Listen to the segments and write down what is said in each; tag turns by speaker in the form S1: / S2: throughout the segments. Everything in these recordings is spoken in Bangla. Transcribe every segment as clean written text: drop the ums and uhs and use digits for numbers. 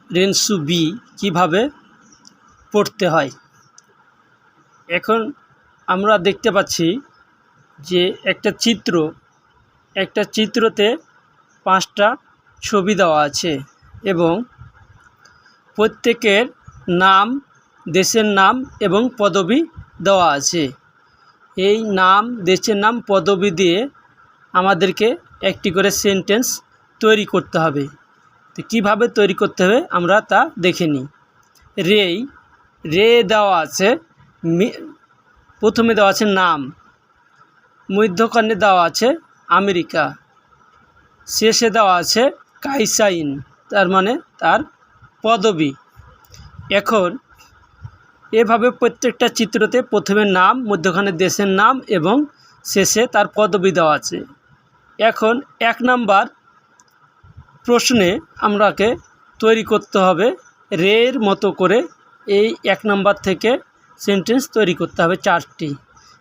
S1: রেনসু বি কীভাবে পড়তে হয়। এখন আমরা দেখতে পাচ্ছি যে একটা চিত্রতে 5টা ছবি দেওয়া আছে এবং প্রত্যেকের নাম, দেশের নাম এবং পদবি দেওয়া আছে। এই নাম, দেশের নাম, পদবি দিয়ে আমাদেরকে একটি করে সেন্টেন্স তৈরি করতে হবে। তো কীভাবে তৈরি করতে হবে আমরা তা দেখে নিই। রে দেওয়া আছে, প্রথমে দেওয়া আছে নাম, মধ্যখানে দেওয়া আছে আমেরিকা, শেষে দেওয়া আছে কাইসাইন, তার মানে তার পদবি। এখন এভাবে প্রত্যেকটা চিত্রতে প্রথমে নাম, মধ্যখানে দেশের নাম এবং শেষে তার পদবি দেওয়া আছে। এখন 1 নাম্বার প্রশ্নে আমরাকে তৈরি করতে হবে রের মতো করে। এই 1 নাম্বার থেকে সেন্টেন্স তৈরি করতে হবে 4টি।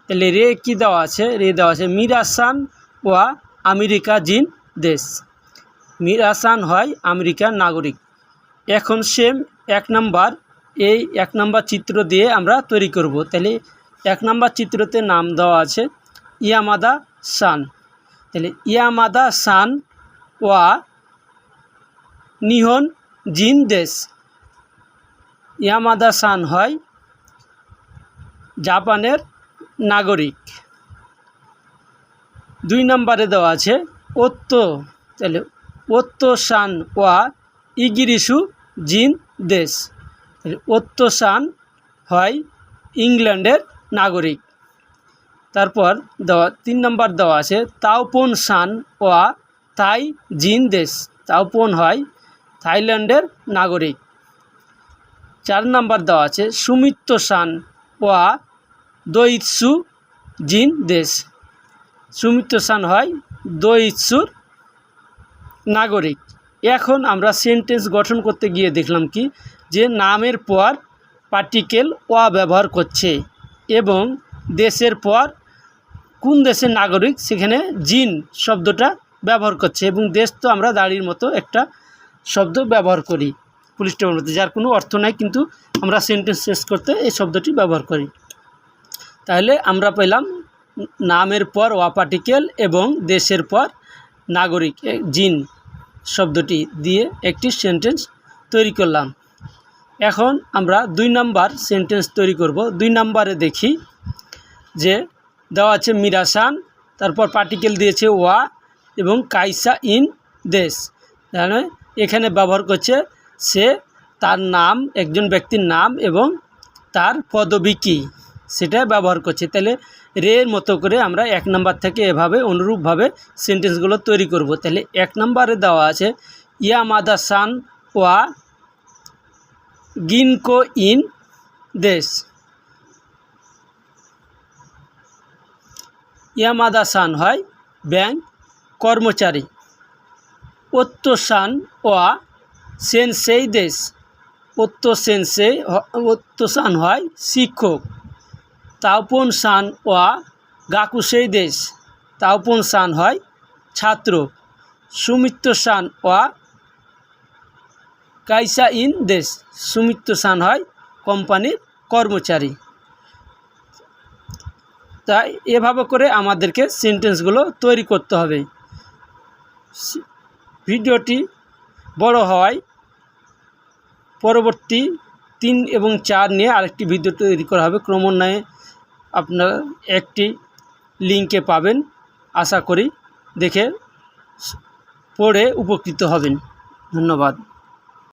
S1: তাহলে রে কি দেওয়া আছে? রে দেওয়া আছে মিরাসান ওয়া আমেরিকা জিন দেশ। মিরাসান হয় আমেরিকার নাগরিক। এখন সেম 1 নাম্বার, এই 1 নাম্বার চিত্র দিয়ে আমরা তৈরি করব। তাহলে 1 নাম্বার চিত্রতে নাম দেওয়া আছে ইয়ামাদা সান। তাহলে ইয়ামাদা সান ওয়া নিহন জিন দেশ। ইয়ামাদা সান হয় জাপানের নাগরিক। 2 নম্বরে দেওয়া আছে ওত্তো। তাহলে ওত্তো সান ওয়া ইগিরিসু জিন দেশ। তাহলে ওত্তো সান হয় ইংল্যান্ডের নাগরিক। তারপর 3 নম্বর দেওয়া আছে তাওপন সান ওয়া থাই জিন দেশ। তাওপন হয় থাইল্যান্ডের নাগরিক। 4 নম্বর দেওয়া আছে সুমিত্ত সান ওয়া দোইৎসু জিন দেশ। সুমিত্র সান হয় দোইৎসুর নাগরিক। এখন আমরা সেন্টেন্স গঠন করতে গিয়ে দেখলাম কি যে নামের পর পার্টিকেল ওয়া ব্যবহার করছে এবং দেশের পর কোন দেশের নাগরিক সেখানে জিন শব্দটা ব্যবহার করছে, এবং দেশ তো আমরা দাড়ির মতো একটা শব্দ ব্যবহার করি পুলিশ স্টেশনের মতো, যার কোনো অর্থ নাই, কিন্তু আমরা সেন্টেন্স শেষ করতে এই শব্দটি ব্যবহার করি। তাহলে আমরা পেলাম নামের পর ওয়া পার্টিকেল এবং দেশের পর নাগরিক জিন শব্দটি দিয়ে একটি সেন্টেন্স তৈরি করলাম। এখন আমরা 2 নাম্বার সেন্টেন্স তৈরি করব। 2 নাম্বারে দেখি যে দেওয়া আছে মিরাসান, তারপর পার্টিকেল দিয়েছে ওয়া এবং কাইসা ইন দেশ। মানে এখানে ব্যবহার করছে সে তার নাম, একজন ব্যক্তির নাম এবং তার পদবি কী সেটা ব্যবহার করছে। তাহলে রের মতো করে আমরা 1 নাম্বার থেকে এভাবে অনুরূপভাবে সেন্টেন্সগুলো তৈরি করব। তাহলে 1 নাম্বারে দেওয়া আছে ইয়ামাদা সান ওয়া গিনকো ইন দেশ। ইয়ামাদা সান হয় ব্যাংক কর্মচারী। ওত্তো সান ওয়া সেনসেই দেশ। ওত্তো সান হয় শিক্ষক। তাওপন সান ওয়া গাকুসেই দেশ। তাওপন সান হয় ছাত্র। সুমিত্র সান ওয়া কাইসা ইন দেশ। সুমিত্র সান হয় কোম্পানির কর্মচারী। তাই এভাবে করে আমাদেরকে সেন্টেন্সগুলো তৈরি করতে হবে। ভিডিওটি বড় হওয়ায় পরবর্তী 3 এবং 4 নিয়ে আরেকটি ভিডিও তৈরি করা হবে। ক্রমান্বয়ে আপনারা একটি লিঙ্কে পাবেন। আশা করি দেখে পড়ে উপকৃত হবেন। ধন্যবাদ।